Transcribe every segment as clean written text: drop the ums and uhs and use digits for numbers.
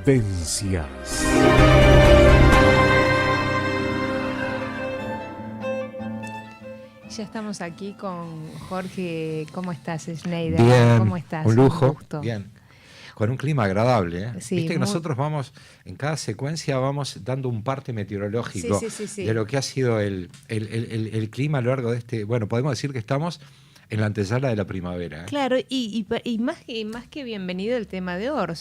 Vivencias. Ya estamos aquí con Jorge. ¿Cómo estás, Schneider? Bien, ¿Cómo estás? un lujo. Gusto. Bien, con un clima agradable, ¿eh? Sí, Viste que muy... nosotros vamos, en cada secuencia vamos dando un parte meteorológico Sí. de lo que ha sido el clima a lo largo de este... Bueno, podemos decir que estamos en la antesala de la primavera, ¿eh? Claro, y más que bienvenido el tema de hoy,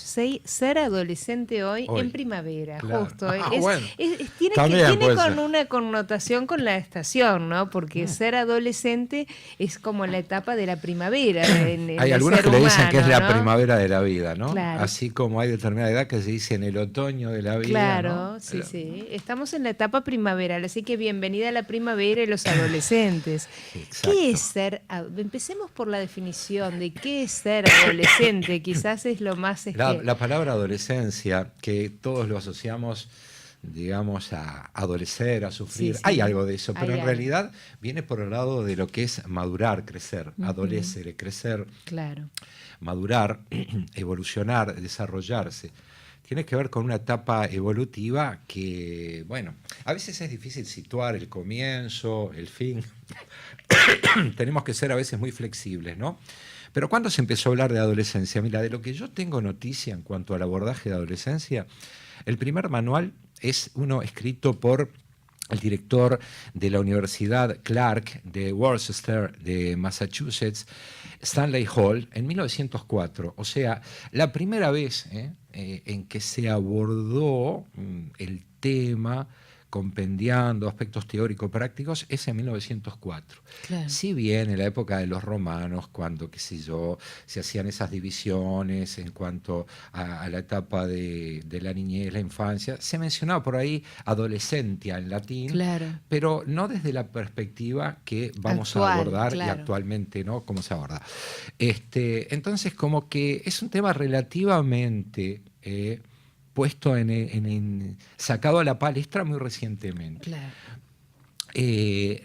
ser adolescente hoy en primavera, claro. justo. Bueno, Tiene también puede con ser. una connotación con la estación, ¿no? Porque ser adolescente es como la etapa de la primavera. Hay algunos que le dicen que es la ¿no? primavera de la vida, ¿no? Claro. Así como hay determinada edad que se dice en el otoño de la vida, Claro, ¿no? sí. Estamos en la etapa primaveral, así que bienvenida a la primavera y los adolescentes. Exacto. ¿Qué es ser adolescente? Empecemos por la definición de qué es ser adolescente. Quizás es lo más... La palabra adolescencia, que todos lo asociamos, digamos, a adolecer, a sufrir. Sí. Hay algo de eso, pero en algo. realidad viene por el lado de lo que es madurar, crecer, adolecer, crecer, Claro. madurar, evolucionar, desarrollarse. Tiene que ver con una etapa evolutiva que, bueno, a veces es difícil situar el comienzo, el fin. Tenemos que ser a veces muy flexibles, ¿no? Pero ¿cuándo se empezó a hablar de adolescencia? Mira, de lo que yo tengo noticia en cuanto al abordaje de adolescencia, el primer manual es uno escrito por el director de la Universidad Clark de Worcester, de Massachusetts, Stanley Hall, en 1904. O sea, la primera vez en que se abordó el tema compendiando aspectos teórico-prácticos es en 1904. Claro. Si bien en la época de los romanos, cuando, qué sé yo, se hacían esas divisiones en cuanto a la etapa de la niñez, la infancia, se mencionaba por ahí adolescentia en latín, Claro. pero no desde la perspectiva que vamos a abordar claro. y actualmente, ¿no? Cómo se aborda. Entonces, como que es un tema relativamente... puesto sacado a la palestra muy recientemente. Claro.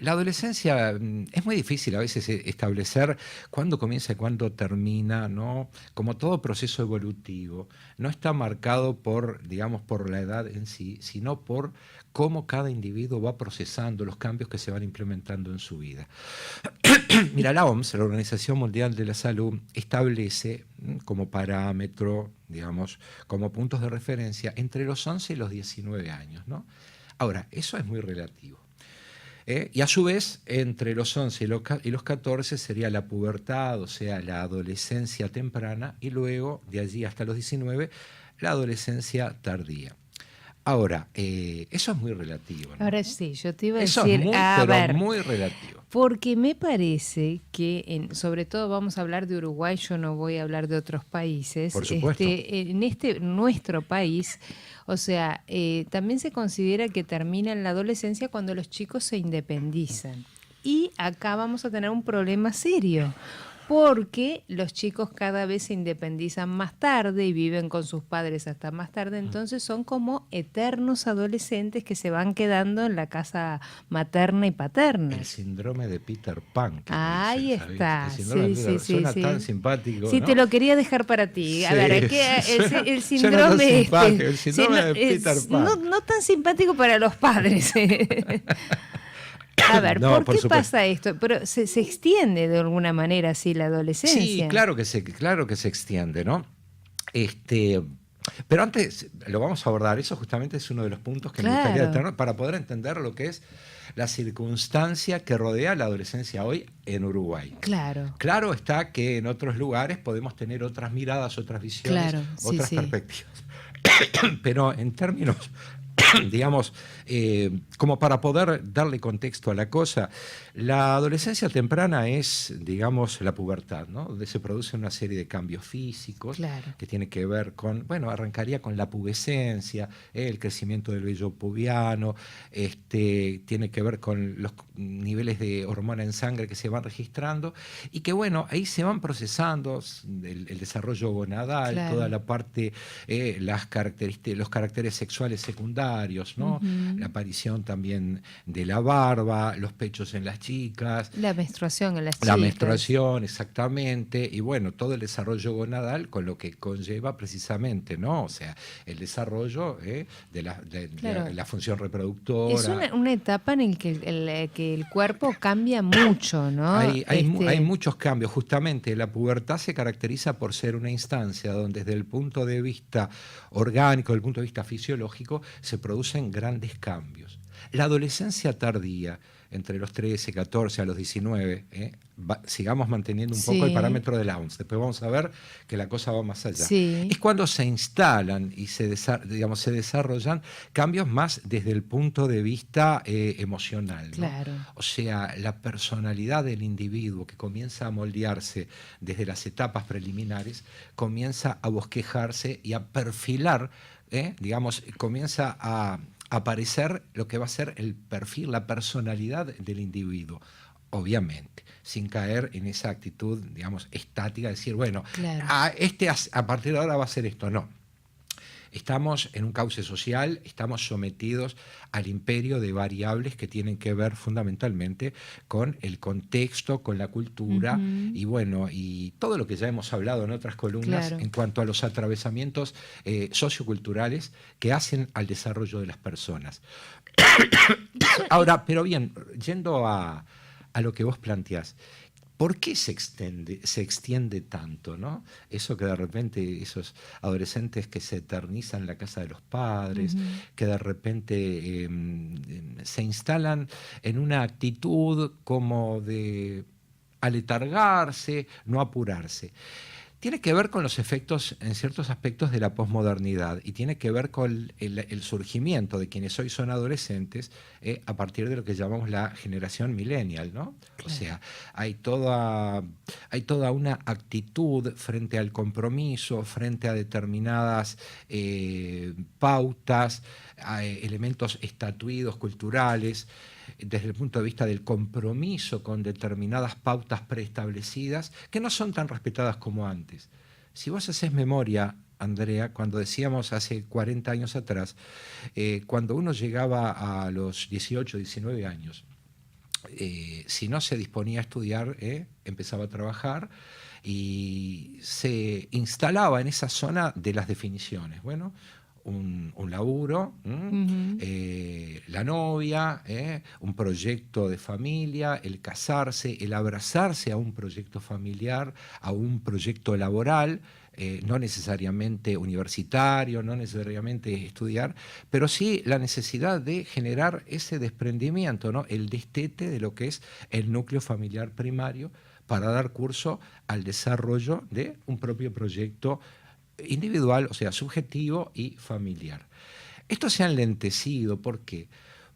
La adolescencia es muy difícil a veces establecer cuándo comienza y cuándo termina, ¿no? Como todo proceso evolutivo, no está marcado por, digamos, por la edad en sí, sino por cómo cada individuo va procesando los cambios que se van implementando en su vida. Mira, la OMS, la Organización Mundial de la Salud, establece como parámetro, digamos, como puntos de referencia entre los 11 y los 19 años, ¿no? Ahora, eso es muy relativo. Y a su vez, entre los 11 y los 14 sería la pubertad, o sea, la adolescencia temprana, y luego, de allí hasta los 19, la adolescencia tardía. Ahora, eso es muy relativo, ¿no? Ahora sí, yo te iba a eso decir, es muy relativo. Porque me parece que, sobre todo vamos a hablar de Uruguay, yo no voy a hablar de otros países. Por supuesto. Nuestro país, o sea, también se considera que termina en la adolescencia cuando los chicos se independizan. Y acá vamos a tener un problema serio, porque los chicos cada vez se independizan más tarde y viven con sus padres hasta más tarde, entonces son como eternos adolescentes que se van quedando en la casa materna y paterna. El síndrome de Peter Pan. Ahí dicen, está, suena tan simpático, sí, ¿no? te lo quería dejar para ti. A Sí, ver, el síndrome, el síndrome de Peter Pan. No tan simpático para los padres. A ver, No, ¿por qué pasa esto? Pero se extiende de alguna manera así la adolescencia. Sí, claro que se extiende, ¿no? Pero antes lo vamos a abordar. Eso justamente es uno de los puntos que me gustaría detener para poder entender lo que es la circunstancia que rodea la adolescencia hoy en Uruguay. Claro. Claro está que en otros lugares podemos tener otras miradas, otras visiones, otras perspectivas. Pero en términos, digamos, como para poder darle contexto a la cosa, la adolescencia temprana es, digamos, la pubertad, ¿no? Donde se producen una serie de cambios físicos que tienen que ver con, bueno, arrancaría con la pubescencia, el crecimiento del vello pubiano, tiene que ver con los niveles de hormona en sangre que se van registrando y que, bueno, ahí se van procesando el desarrollo gonadal, toda la parte, los caracteres sexuales secundarios, secundarios, ¿no? La aparición también de la barba, los pechos en las chicas, La menstruación en las la chicas. menstruación, exactamente, y bueno, todo el desarrollo gonadal con lo que conlleva precisamente, ¿no? O sea, el desarrollo Claro. de la función Es reproductora. una etapa en la que el cuerpo cambia mucho, ¿no? Hay muchos cambios. Justamente la pubertad se caracteriza por ser una instancia donde desde el punto de vista orgánico, desde el punto de vista fisiológico, se producen grandes cambios. La adolescencia tardía, entre los 13, 14 a los 19, sigamos manteniendo un poco el Sí, parámetro de la OMS, después vamos a ver que la cosa va más allá. sí, Es cuando se instalan y digamos, se desarrollan cambios más desde el punto de vista emocional, ¿no? claro. O sea, la personalidad del individuo que comienza a moldearse desde las etapas preliminares, comienza a bosquejarse y a perfilar, digamos, comienza a aparecer lo que va a ser el perfil, la personalidad del individuo. Obviamente, sin caer en esa actitud, digamos, estática, de decir, bueno, Claro. a partir de ahora va a ser esto. No. Estamos en un cauce social, estamos sometidos al imperio de variables que tienen que ver fundamentalmente con el contexto, con la cultura Ujú, y bueno, y todo lo que ya hemos hablado en otras columnas claro. en cuanto a los atravesamientos socioculturales que hacen al desarrollo de las personas. Ahora, pero bien, yendo a lo que vos planteás, ¿por qué se extiende tanto, ¿no? Eso que de repente esos adolescentes que se eternizan en la casa de los padres, Ujú. que de repente se instalan en una actitud como de aletargarse, no apurarse. Tiene que ver con los efectos en ciertos aspectos de la posmodernidad y tiene que ver con el surgimiento de quienes hoy son adolescentes a partir de lo que llamamos la generación millennial, ¿no? O Claro. sea, hay toda una actitud frente al compromiso, frente a determinadas pautas, a elementos estatuidos, culturales, desde el punto de vista del compromiso con determinadas pautas preestablecidas que no son tan respetadas como antes. Si vos haces memoria, Andrea, cuando decíamos hace 40 años atrás, cuando uno llegaba a los 18, 19 años, si no se disponía a estudiar, empezaba a trabajar y se instalaba en esa zona de las definiciones. Bueno, un laburo, Ujú. la novia, un proyecto de familia, el casarse, el abrazarse a un proyecto familiar, a un proyecto laboral, no necesariamente universitario, no necesariamente estudiar, pero sí la necesidad de generar ese desprendimiento, ¿no? El destete de lo que es el núcleo familiar primario para dar curso al desarrollo de un propio proyecto individual, o sea, subjetivo y familiar. Esto se ha enlentecido, ¿por qué?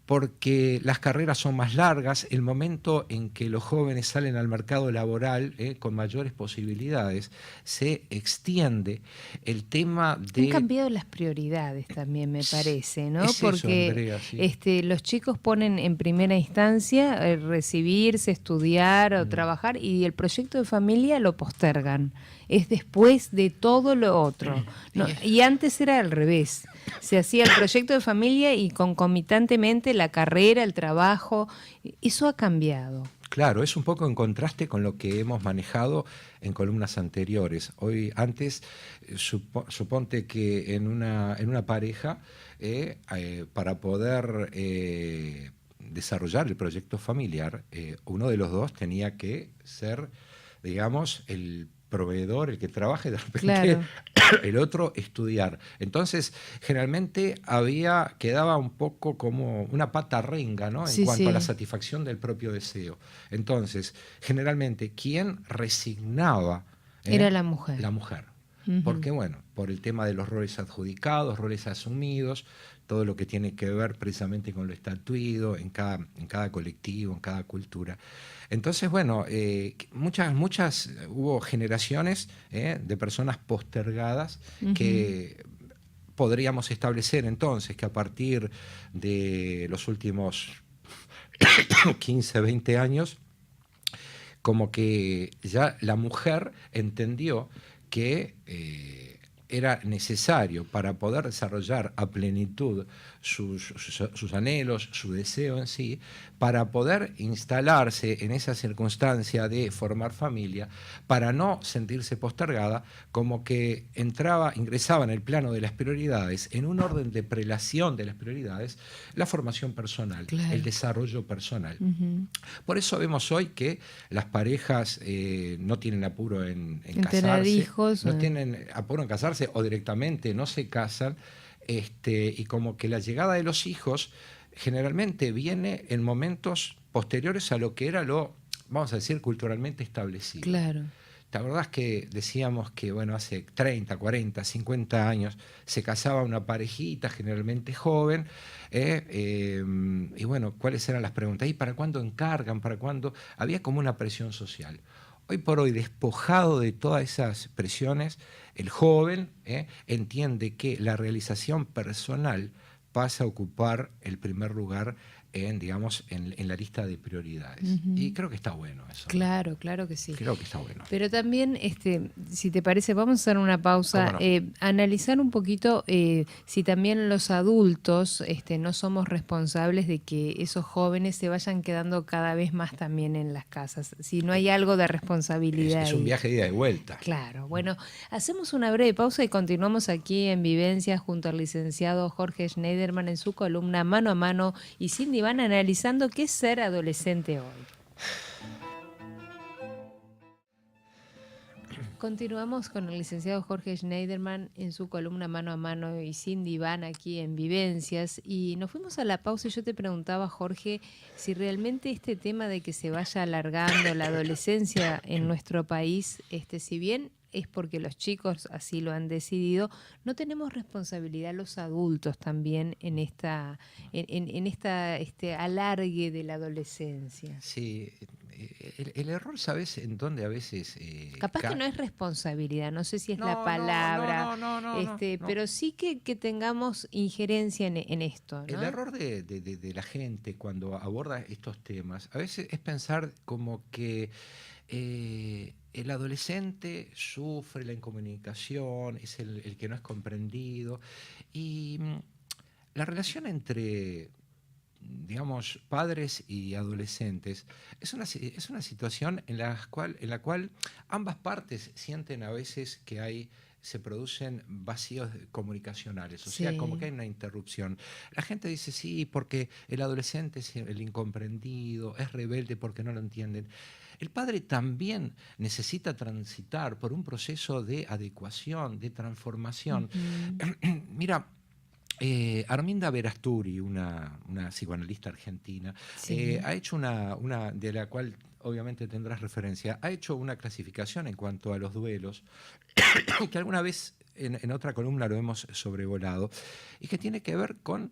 Porque las carreras son más largas, el momento en que los jóvenes salen al mercado laboral con mayores posibilidades, se extiende el tema Han de... cambiado las prioridades también, me parece, ¿no? Es eso, Porque Andrea, sí. los chicos ponen en primera instancia recibirse, estudiar o Mm. trabajar y el proyecto de familia lo postergan. Es después de todo lo otro. No, y antes era al revés. Se hacía el proyecto de familia y concomitantemente la carrera, el trabajo. Eso ha cambiado. Claro, es un poco en contraste con lo que hemos manejado en columnas anteriores. Hoy, antes, suponte que en una pareja, para poder desarrollar el proyecto familiar, uno de los dos tenía que ser, digamos, el proveedor, el que trabaje, de repente Claro. el otro estudiar. Entonces, generalmente quedaba un poco como una pata renga, ¿no? En Sí, cuanto a la sí. satisfacción del propio deseo. Entonces, generalmente, ¿quién resignaba? Era ¿Eh? la mujer. La mujer. Ujú. Porque, bueno, por el tema de los roles adjudicados, roles asumidos, todo lo que tiene que ver precisamente con lo estatuido en cada colectivo, en cada cultura. Entonces, bueno, hubo generaciones de personas postergadas Ujú. que podríamos establecer entonces que a partir de los últimos 15, 20 años, como que ya la mujer entendió que era necesario para poder desarrollar a plenitud sus anhelos, su deseo en sí, para poder instalarse en esa circunstancia de formar familia, para no sentirse postergada, como que ingresaba en el plano de las prioridades, en un orden de prelación de las prioridades, la formación personal, Claro. el desarrollo personal. Ujú. Por eso vemos hoy que las parejas no tienen apuro en En tener casarse, hijos. no tienen apuro en casarse o directamente no se casan, y como que la llegada de los hijos generalmente viene en momentos posteriores a lo que era lo, vamos a decir, culturalmente establecido. Claro. La verdad es que decíamos que bueno, hace 30, 40, 50 años se casaba una parejita, generalmente joven, y bueno, ¿cuáles eran las preguntas? ¿Y para cuándo encargan? ¿Para cuándo? Había como una presión social. Hoy por hoy, despojado de todas esas presiones, el joven entiende que la realización personal pasa a ocupar el primer lugar digamos, en la lista de prioridades. Y creo que está bueno eso. Claro, claro que sí. Creo que está bueno. Pero también, si te parece, vamos a hacer una pausa, ¿Cómo no? analizar un poquito si también los adultos no somos responsables de que esos jóvenes se vayan quedando cada vez más también en las casas, si no hay algo de responsabilidad. Es un ahí. viaje de ida y vuelta. Claro, bueno, hacemos una breve pausa y continuamos aquí en Vivencias junto al licenciado Jorge Schneiderman en su columna Mano a Mano y Cindy van analizando qué es ser adolescente hoy. Continuamos con el licenciado Jorge Schneiderman en su columna Mano a Mano y Cindy Van aquí en Vivencias y nos fuimos a la pausa y yo te preguntaba, Jorge, si realmente este tema de que se vaya alargando la adolescencia en nuestro país, si bien es porque los chicos así lo han decidido, no tenemos responsabilidad los adultos también en esta alargue de la adolescencia. Sí, el error, ¿sabes en dónde a veces? Capaz que no es responsabilidad, no sé si es la No, palabra, no. pero sí que tengamos injerencia en esto, ¿no? El error de la gente cuando aborda estos temas a veces es pensar como que el adolescente sufre la incomunicación, es el que no es comprendido. Y la relación entre, digamos, padres y adolescentes es una situación en la cual ambas partes sienten a veces que se producen vacíos comunicacionales, o sea, como que hay una interrupción. La gente dice, sí, porque el adolescente es el incomprendido, es rebelde porque no lo entienden. El padre también necesita transitar por un proceso de adecuación, de transformación. Mira, Arminda Verasturi, una psicoanalista argentina, ha hecho una de la cual obviamente tendrás referencia, ha hecho una clasificación en cuanto a los duelos, que alguna vez en otra columna lo hemos sobrevolado, y que tiene que ver con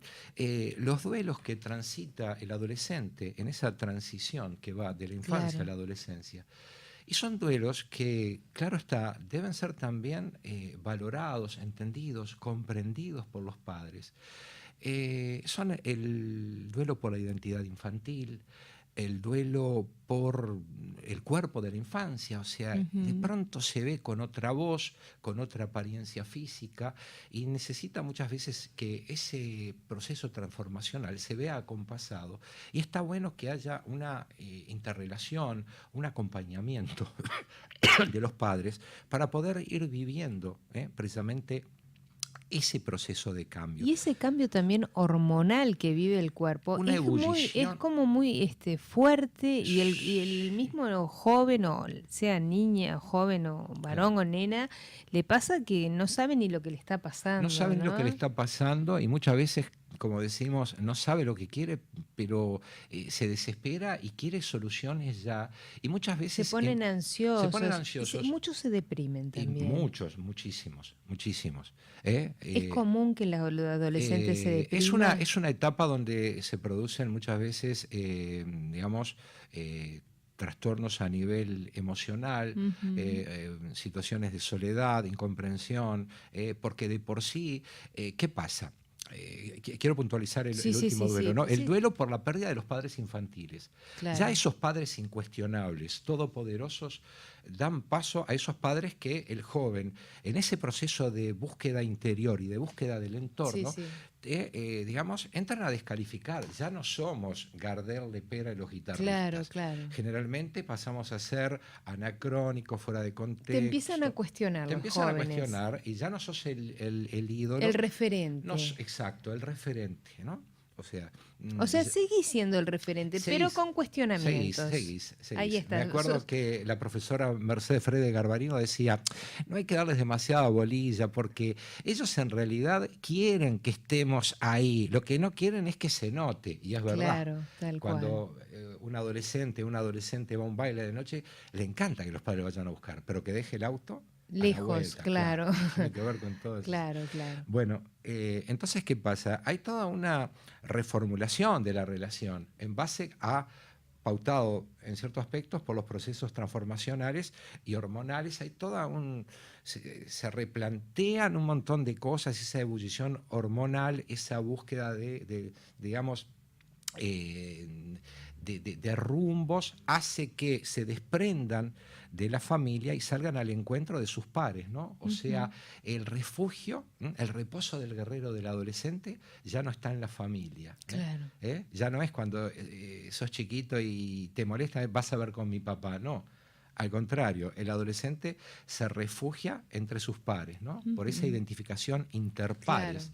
los duelos que transita el adolescente en esa transición que va de la infancia a la adolescencia. Y son duelos que, claro está, deben ser también valorados, entendidos, comprendidos por los padres. Son el duelo por la identidad infantil, el duelo por el cuerpo de la infancia, o sea, de pronto se ve con otra voz, con otra apariencia física y necesita muchas veces que ese proceso transformacional se vea acompasado y está bueno que haya una interrelación, un acompañamiento de los padres para poder ir viviendo precisamente ese proceso de cambio. Y ese cambio también hormonal que vive el cuerpo una ebullición. Es como muy fuerte y el mismo joven, o sea niña, joven o varón o nena, le pasa que no sabe ni lo que le está pasando. No sabe lo que le está pasando y muchas veces, como decimos, no sabe lo que quiere, pero se desespera y quiere soluciones ya. Y muchas veces se ponen ansiosos. Se ponen ansiosos. Muchos se deprimen también. Y muchísimos. Es común que los adolescentes se depriman. Es una etapa donde se producen muchas veces, digamos, trastornos a nivel emocional, situaciones de soledad, incomprensión, porque de por sí, ¿qué pasa? Quiero puntualizar el último duelo, ¿no? El duelo por la pérdida de los padres infantiles. Claro. Ya esos padres incuestionables, todopoderosos, dan paso a esos padres que el joven, en ese proceso de búsqueda interior y de búsqueda del Sí, entorno, sí. digamos, entran a descalificar. Ya no somos Gardel, Lepera y los Claro, guitarristas. claro. Generalmente pasamos a ser anacrónicos, fuera de Te empiezan a contexto. cuestionar Te los empiezan a jóvenes. cuestionar y ya no sos el ídolo. El referente. Exacto, el referente, ¿no? O sea, O sea, seguís siendo el referente, pero seguís, con cuestionamientos. Ahí Me está. acuerdo que la profesora Mercedes Frede Garbarino decía, no hay que darles demasiada bolilla porque ellos en realidad quieren que estemos ahí, lo que no quieren es que se note, y es verdad. Claro, tal cual. Cuando un adolescente va a un baile de noche, le encanta que los padres vayan a buscar, pero que deje el auto a la Lejos, vuelta, claro. Tiene que ver con todo eso. Claro, claro. Bueno, entonces, ¿qué pasa? Hay toda una reformulación de la relación en base a pautado en ciertos aspectos por los procesos transformacionales y hormonales. Hay toda se replantean un montón de cosas, esa ebullición hormonal, esa búsqueda digamos, de rumbos, hace que se desprendan de la familia y salgan al encuentro de sus pares, ¿no? O sea, el refugio, el reposo del guerrero del adolescente ya no está en la familia. Claro. Ya no es cuando sos chiquito y te molesta, vas a ver con mi papá, no. Al contrario, el adolescente se refugia entre sus pares, ¿no? Por esa identificación interpares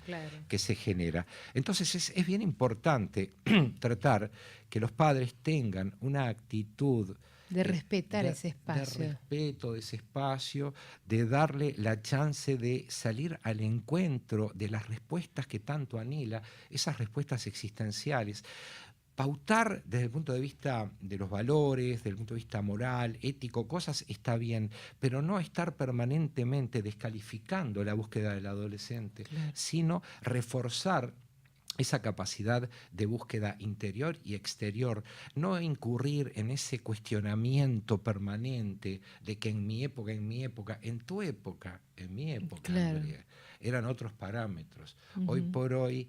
que se genera. Entonces es bien importante tratar que los padres tengan una actitud de respetar ese espacio. De respeto de ese espacio, de darle la chance de salir al encuentro de las respuestas que tanto anhela, esas respuestas existenciales. Pautar desde el punto de vista de los valores, desde el punto de vista moral, ético, cosas está bien, pero no estar permanentemente descalificando la búsqueda del adolescente, sino reforzar esa capacidad de búsqueda interior y exterior, no incurrir en ese cuestionamiento permanente de que en mi época, en mi época, Andrea, eran otros parámetros. Hoy por hoy,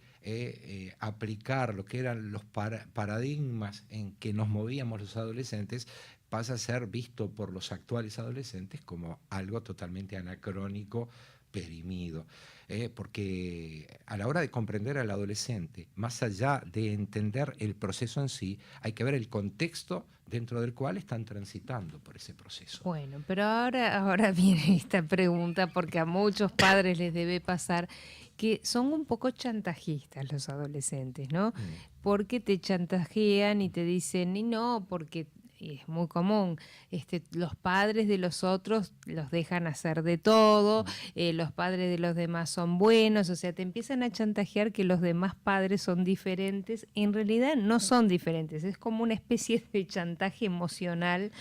aplicar lo que eran los paradigmas en que nos movíamos los adolescentes pasa a ser visto por los actuales adolescentes como algo totalmente anacrónico, perimido, porque a la hora de comprender al adolescente, más allá de entender el proceso en sí, hay que ver el contexto dentro del cual están transitando por ese proceso. Bueno, pero ahora viene esta pregunta, porque a muchos padres les debe pasar que son un poco chantajistas los adolescentes, ¿no? Porque te chantajean y te dicen, y no, porque... Y es muy común, los padres de los otros los dejan hacer de todo, los padres de los demás son buenos, o sea, te empiezan a chantajear que los demás padres son diferentes. En realidad no son diferentes, es como una especie de chantaje emocional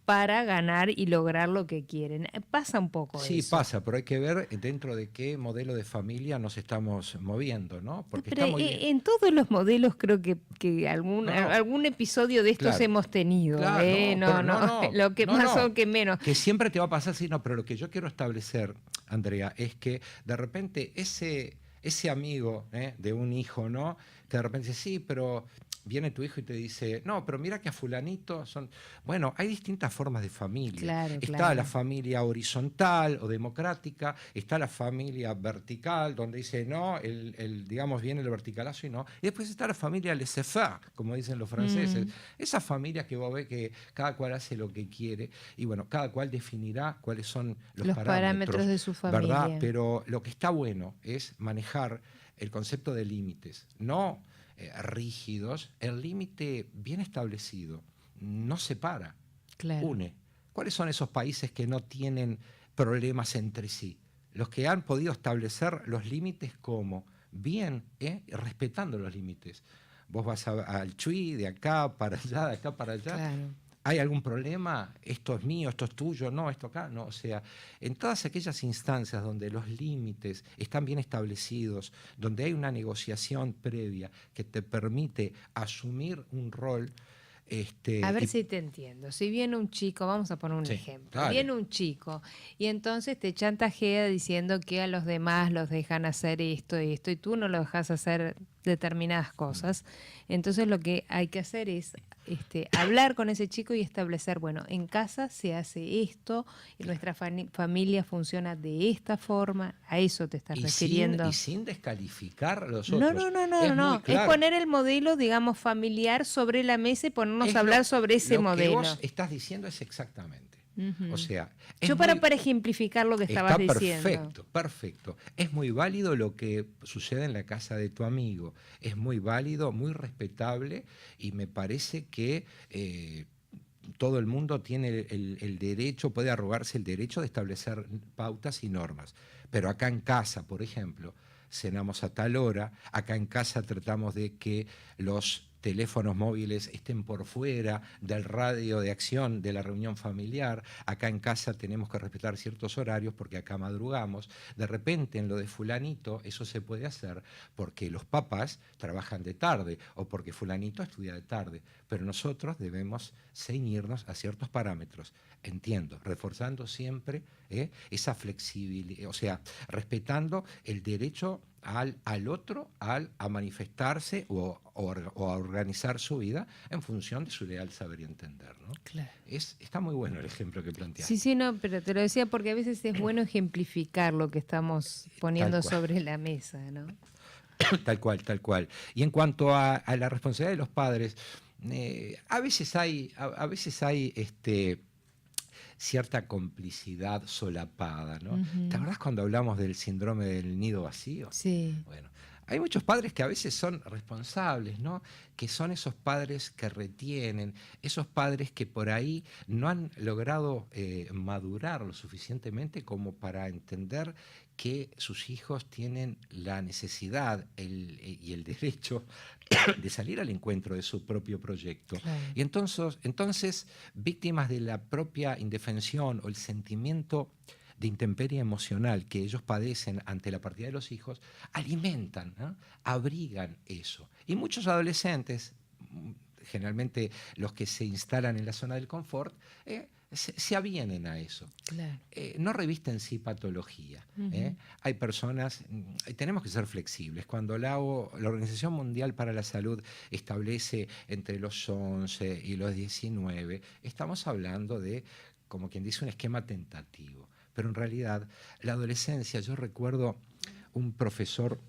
para ganar y lograr lo que quieren. Pasa un poco eso. Sí, pasa, pero hay que ver dentro de qué modelo de familia nos estamos moviendo, ¿no? Porque pero en todos los modelos creo que algún episodio de estos hemos tenido. Lo que más o que menos. Que siempre te va a pasar, sí, no, pero lo que yo quiero establecer, Andrea, es que de repente ese amigo de un hijo, ¿no? Que de repente dice, sí, pero... Viene tu hijo y te dice, no, pero mira que a fulanito son... Bueno, hay distintas formas de familia. Está la familia horizontal o democrática, está la familia vertical, donde dice, no, digamos, viene el verticalazo y no. Y después está la familia laissez-faire, como dicen los franceses. Esa familia que vos ves que cada cual hace lo que quiere y, bueno, cada cual definirá cuáles son los parámetros de su familia. ¿Verdad? Pero lo que está bueno es manejar el concepto de límites, no... rígidos. El límite bien establecido no separa, une. ¿Cuáles son esos países que no tienen problemas entre sí? Los que han podido establecer los límites como bien, respetando los límites. Vos vas al Chuy, de acá para allá, de acá para allá. ¿Hay algún problema? ¿Esto es mío? ¿Esto es tuyo? No, esto acá. No, o sea, en todas aquellas instancias donde los límites están bien establecidos, donde hay una negociación previa que te permite asumir un rol... a ver si te entiendo. Si viene un chico, vamos a poner un ejemplo. Dale. Viene un chico y entonces te chantajea diciendo que a los demás los dejan hacer esto y esto y tú no lo dejas hacer determinadas cosas. Entonces lo que hay que hacer es hablar con ese chico y establecer, bueno, en casa se hace esto, y nuestra familia funciona de esta forma, a eso te estás refiriendo. Y sin descalificar a los No, otros. no, no, no, Es muy no. Es claro. poner el modelo, digamos, familiar sobre la mesa y ponernos a hablar sobre ese modelo. Lo que vos estás diciendo es exactamente. O sea, yo para ejemplificar lo que estabas diciendo. Perfecto, perfecto. Es muy válido lo que sucede en la casa de tu amigo. Es muy válido, muy respetable, y me parece que todo el mundo tiene el derecho, puede arrogarse el derecho de establecer pautas y normas. Pero acá en casa, por ejemplo, cenamos a tal hora, acá en casa tratamos de que los teléfonos móviles estén por fuera del radio de acción de la reunión familiar, acá en casa tenemos que respetar ciertos horarios porque acá madrugamos. De repente en lo de fulanito eso se puede hacer porque los papás trabajan de tarde o porque fulanito estudia de tarde, pero nosotros debemos ceñirnos a ciertos parámetros, entiendo, reforzando siempre esa flexibilidad, o sea, respetando el derecho al otro a manifestarse o a organizar su vida en función de su leal saber y entender, ¿no? Claro. Está muy bueno el ejemplo que planteaste. Sí, sí, no, pero te lo decía porque a veces es bueno ejemplificar lo que estamos poniendo sobre la mesa, ¿no? Tal cual, tal cual. Y en cuanto a la responsabilidad de los padres, a veces hay cierta complicidad solapada, ¿no? ¿Te acordás cuando hablamos del síndrome del nido vacío? Sí. Bueno, hay muchos padres que a veces son responsables, ¿no? Que son esos padres que retienen, esos padres que por ahí no han logrado madurar lo suficientemente como para entender que sus hijos tienen la necesidad y el derecho de salir al encuentro de su propio proyecto. Claro. Y entonces, víctimas de la propia indefensión o el sentimiento de intemperie emocional que ellos padecen ante la partida de los hijos, alimentan, ¿no? Abrigan eso. Y muchos adolescentes, generalmente los que se instalan en la zona del confort, se avienen a eso. Claro. No revisten sí patología. Hay personas, tenemos que ser flexibles. Cuando la Organización Mundial para la Salud establece entre los 11 y los 19, estamos hablando de, como quien dice, un esquema tentativo. Pero en realidad, la adolescencia, yo recuerdo un profesor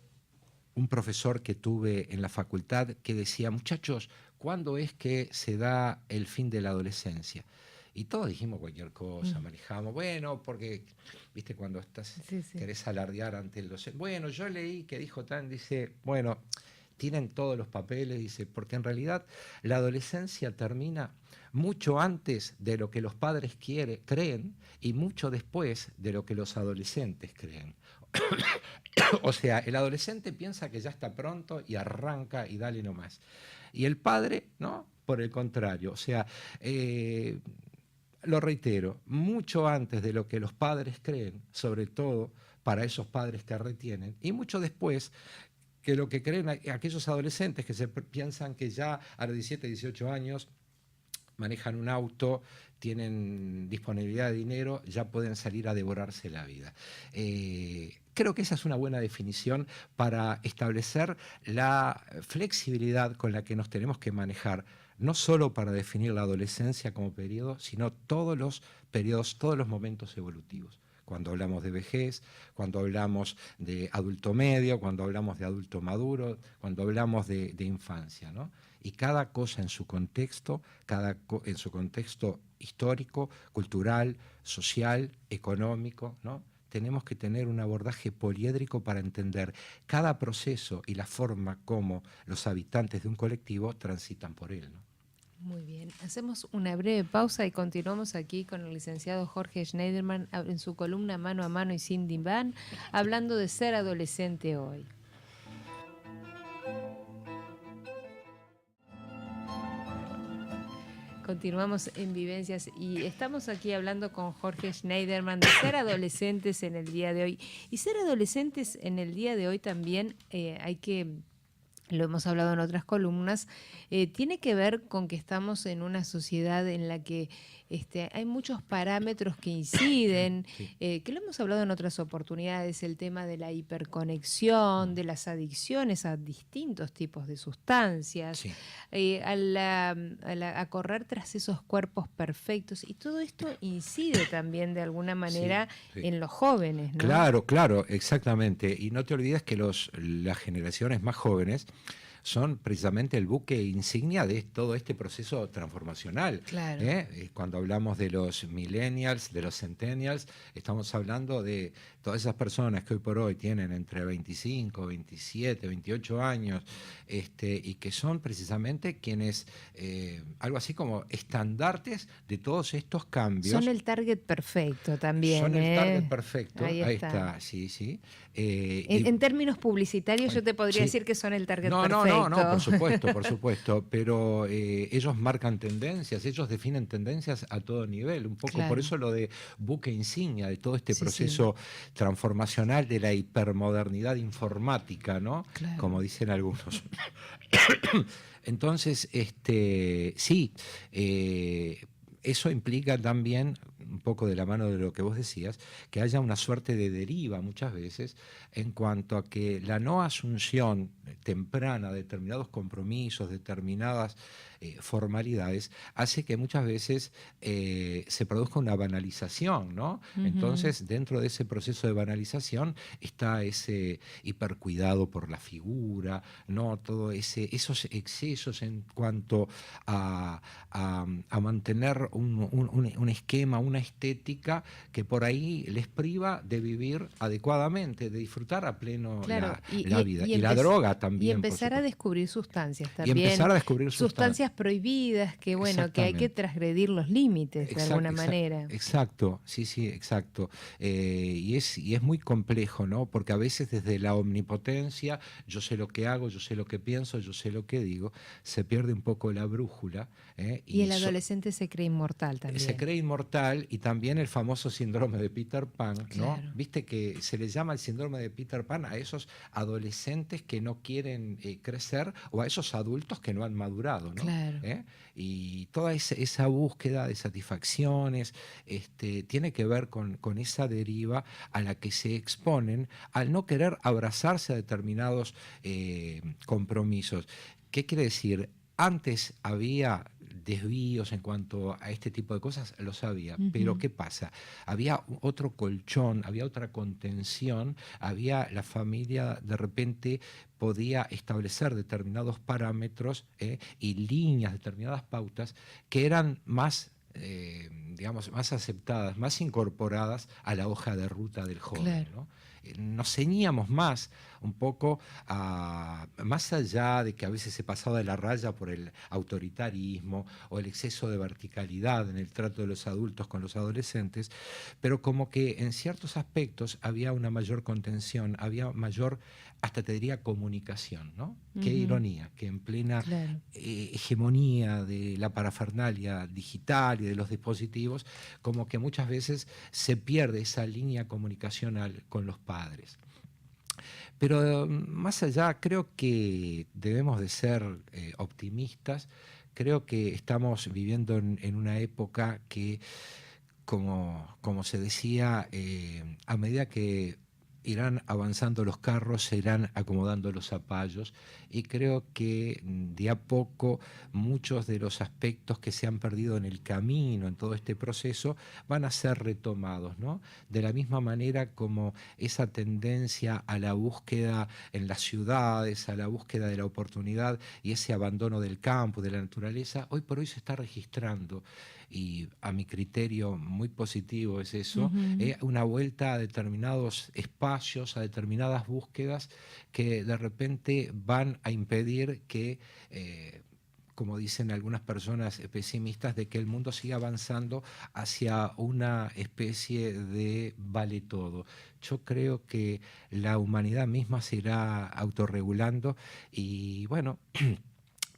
que tuve en la facultad que decía, muchachos, ¿cuándo es que se da el fin de la adolescencia? Y todos dijimos cualquier cosa, manejamos, bueno, porque, viste, cuando querés alardear ante el docente, bueno, yo leí que dijo dice, bueno, tienen todos los papeles, dice, porque en realidad la adolescencia termina mucho antes de lo que los padres creen y mucho después de lo que los adolescentes creen. O sea, el adolescente piensa que ya está pronto y arranca y dale nomás. Y el padre, ¿no? Por el contrario, o sea, lo reitero, mucho antes de lo que los padres creen, sobre todo para esos padres que retienen, y mucho después que lo que creen aquellos adolescentes que se piensan que ya a los 17, 18 años manejan un auto, tienen disponibilidad de dinero, ya pueden salir a devorarse la vida. Creo que esa es una buena definición para establecer la flexibilidad con la que nos tenemos que manejar, no solo para definir la adolescencia como periodo, sino todos los periodos, todos los momentos evolutivos. Cuando hablamos de vejez, cuando hablamos de adulto medio, cuando hablamos de adulto maduro, cuando hablamos de infancia, ¿no? Y cada cosa en su contexto, en su contexto histórico, cultural, social, económico, ¿no? Tenemos que tener un abordaje poliédrico para entender cada proceso y la forma como los habitantes de un colectivo transitan por él, ¿no? Muy bien, hacemos una breve pausa y continuamos aquí con el licenciado Jorge Schneiderman en su columna Mano a Mano y Sin Diván, hablando de ser adolescente hoy. Continuamos en Vivencias y estamos aquí hablando con Jorge Schneiderman de ser adolescentes en el día de hoy. Y ser adolescentes en el día de hoy también hay que... Lo hemos hablado en otras columnas, tiene que ver con que estamos en una sociedad en la que hay muchos parámetros que inciden, Sí, que lo hemos hablado en otras oportunidades, el tema de la hiperconexión, de las adicciones a distintos tipos de sustancias, sí. a correr tras esos cuerpos perfectos, y todo esto incide también de alguna Sí, manera sí. en los jóvenes, ¿no? Claro, claro, exactamente. Y no te olvides que las generaciones más jóvenes son precisamente el buque insignia de todo este proceso transformacional. Claro. ¿Eh? Cuando hablamos de los millennials, de los centennials, estamos hablando de todas esas personas que hoy por hoy tienen entre 25, 27, 28 años, y que son precisamente quienes, algo así como estandartes de todos estos Son cambios. el target perfecto Son también, el target ¿eh? perfecto, Ahí ahí está. está, sí, sí. En términos publicitarios yo te podría Sí. decir que son el target No, no, no, no, perfecto. por supuesto, pero ellos marcan tendencias, ellos definen tendencias a todo nivel, un poco por Claro, eso lo de buque insignia de todo este sí, sí, proceso transformacional de la hipermodernidad informática, ¿no? Como claro. dicen algunos. Entonces, sí, eso implica también, un poco de la mano de lo que vos decías, que haya una suerte de deriva muchas veces en cuanto a que la no asunción temprana de determinados compromisos, determinadas formalidades, hace que muchas veces se produzca una banalización, ¿no? Ujú. Entonces, dentro de ese proceso de banalización está ese hipercuidado por la figura, ¿no? Todo esos excesos en cuanto a mantener un esquema, una estética que por ahí les priva de vivir adecuadamente, de disfrutar a pleno Claro, la vida. Y la droga y también, por empezar a supuesto. descubrir sustancias Y empezar también, a descubrir sustancias. sustancias prohibidas, que bueno, que hay que Exactamente. transgredir los límites de alguna manera. Exacto, sí, sí, exacto. Y es muy complejo, ¿no? Porque a veces desde la omnipotencia, yo sé lo que hago, yo sé lo que pienso, yo sé lo que digo, se pierde un poco la brújula, ¿eh? Y el adolescente se cree inmortal Se también. cree inmortal y también el famoso síndrome de Peter Pan, ¿no? Claro. Viste que se le llama el síndrome de Peter Pan a esos adolescentes que no quieren crecer o a esos adultos que no han madurado, ¿no? Claro. Y toda esa búsqueda de satisfacciones tiene que ver con esa deriva a la que se exponen al no querer abrazarse a determinados compromisos. ¿Qué quiere decir? Antes había desvíos en cuanto a este tipo de cosas, lo sabía, pero Ujú. ¿qué pasa? Había otro colchón, había otra contención, había la familia de repente podía establecer determinados parámetros y líneas, determinadas pautas que eran más digamos, más aceptadas, más incorporadas a la hoja de ruta del joven, Claro. ¿no? Nos ceñíamos más un poco más allá de que a veces se pasaba de la raya por el autoritarismo o el exceso de verticalidad en el trato de los adultos con los adolescentes, pero como que en ciertos aspectos había una mayor contención, había mayor, hasta te diría, comunicación, ¿no? Qué Ujú. ironía, que en plena Claro. hegemonía de la parafernalia digital y de los dispositivos, como que muchas veces se pierde esa línea comunicacional con los padres. Pero más allá, creo que debemos de ser optimistas. Creo que estamos viviendo en una época que, como se decía, a medida que irán avanzando los carros, se irán acomodando los zapallos y creo que de a poco muchos de los aspectos que se han perdido en el camino, en todo este proceso, van a ser retomados, ¿no? De la misma manera como esa tendencia a la búsqueda en las ciudades, a la búsqueda de la oportunidad y ese abandono del campo, de la naturaleza, hoy por hoy se está registrando y a mi criterio muy positivo es eso, Ujú. una vuelta a determinados espacios, a determinadas búsquedas que de repente van a impedir que como dicen algunas personas pesimistas, de que el mundo siga avanzando hacia una especie de vale todo. Yo creo que la humanidad misma se irá autorregulando y bueno,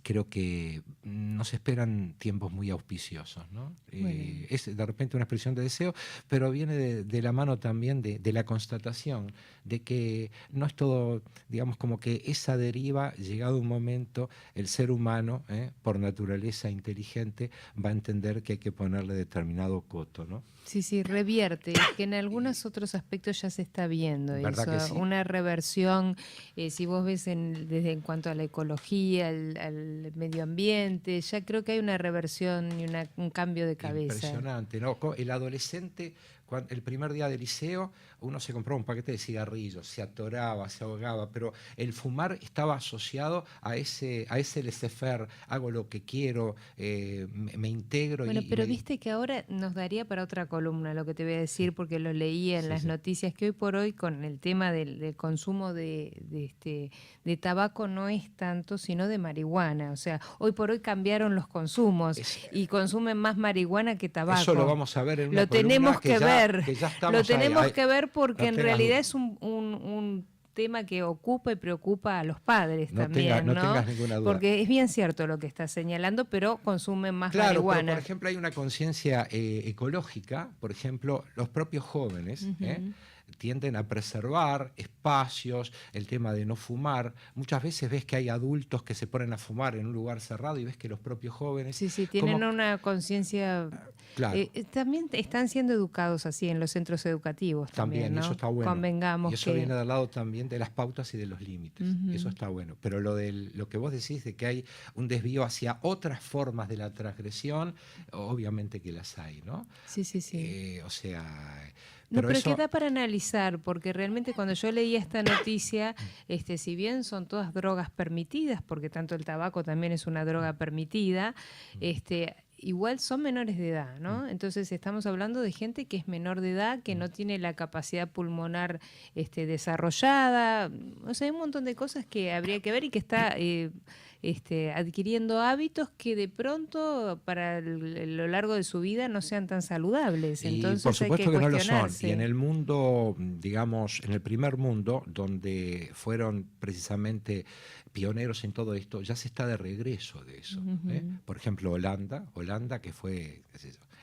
creo que nos esperan tiempos muy auspiciosos, ¿no? Es de repente una expresión de deseo, pero viene de la mano también de la constatación de que no es todo, digamos, como que esa deriva, llegado un momento, el ser humano, por naturaleza inteligente, va a entender que hay que ponerle determinado coto, ¿no? Sí, sí, revierte, que en algunos otros aspectos ya se está viendo ¿Verdad eso, que sí? una reversión, si vos ves desde en cuanto a la ecología, al medio ambiente, ya creo que hay una reversión y un cambio de cabeza. Impresionante, ¿no? El adolescente, el primer día de liceo, uno se compraba un paquete de cigarrillos, se atoraba, se ahogaba, pero el fumar estaba asociado a ese laissez-faire, hago lo que quiero, me integro. Bueno, pero viste que ahora nos daría para otra columna lo que te voy a decir, porque lo leía en las noticias, que hoy por hoy con el tema del consumo de tabaco no es tanto, sino de marihuana. O sea, hoy por hoy cambiaron los consumos y consumen más marihuana que tabaco. Eso lo vamos a ver en una Lo tenemos que ver, lo tenemos que ver porque en realidad es un tema que ocupa y preocupa a los padres también, ¿no? No tengas ninguna duda. Porque es bien cierto lo que estás señalando, pero consumen más claro, marihuana. Pero, por ejemplo, hay una conciencia ecológica, por ejemplo, los propios jóvenes, tienden a preservar espacios, el tema de no fumar. Muchas veces ves que hay adultos que se ponen a fumar en un lugar cerrado y ves que los propios jóvenes... Sí, tienen una conciencia... Claro. También están siendo educados así en los centros educativos también, ¿no? Eso está bueno. Convengamos y eso viene del lado también de las pautas y de los límites. Eso está bueno. Pero lo que vos decís de que hay un desvío hacia otras formas de la transgresión, obviamente que las hay, ¿no? Sí. O sea... Pero eso... queda para analizar, porque realmente cuando yo leía esta noticia, si bien son todas drogas permitidas, porque tanto el tabaco también es una droga permitida, igual son menores de edad, ¿no? Entonces estamos hablando de gente que es menor de edad, que no tiene la capacidad pulmonar desarrollada, o sea, hay un montón de cosas que habría que ver y que está adquiriendo hábitos que de pronto para lo largo de su vida no sean tan saludables. Entonces, y por supuesto hay que no lo son. cuestionarse. Y en el mundo, digamos, en el primer mundo, donde fueron precisamente pioneros en todo esto, ya se está de regreso de eso. Por ejemplo, Holanda, que fue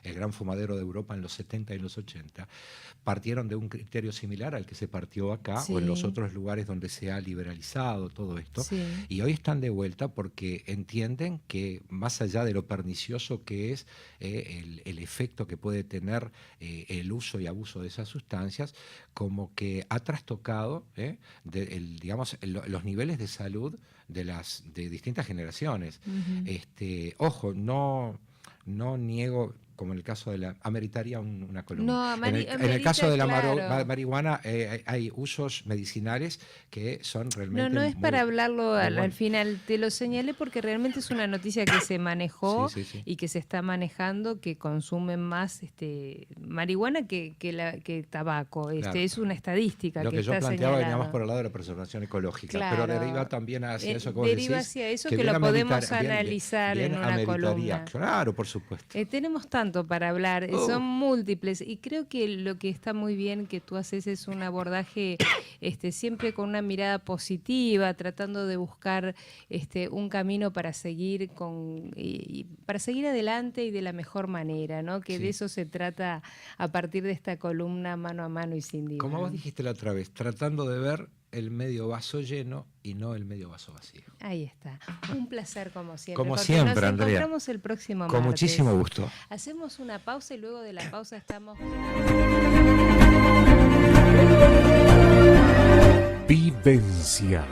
el gran fumadero de Europa en los 70 y los 80, partieron de un criterio similar al que se partió acá o en los otros lugares donde se ha liberalizado todo esto. Y hoy están de vuelta porque entienden que más allá de lo pernicioso que es el efecto que puede tener el uso y abuso de esas sustancias, como que ha trastocado digamos, los niveles de salud de distintas generaciones. Ojo, no niego, como en el caso de la... ameritaría una columna. No, en el caso de la claro. marihuana hay usos medicinales que son realmente... No es para hablarlo al final, te lo señalé porque realmente es una noticia que se manejó y que se está manejando, que consumen más marihuana que tabaco. Claro. Es una estadística lo que yo está planteaba señalado. venía más por el lado de la preservación ecológica, claro. pero deriva también hacia eso que vos deriva decís, hacia eso que lo podemos analizar en una columna. Claro, por supuesto. Tenemos tanto para hablar, son múltiples y creo que lo que está muy bien que tú haces es un abordaje siempre con una mirada positiva, tratando de buscar un camino para seguir para seguir adelante y de la mejor manera, ¿no? Que de eso se trata a partir de esta columna Mano a Mano y Sin Diván. Como vos dijiste la otra vez, tratando de ver el medio vaso lleno y no el medio vaso vacío. Ahí está. Un placer como siempre. Como siempre, nos Andrea. Nos encontramos el próximo martes. Con muchísimo gusto. Hacemos una pausa y luego de la pausa estamos... Vivencias.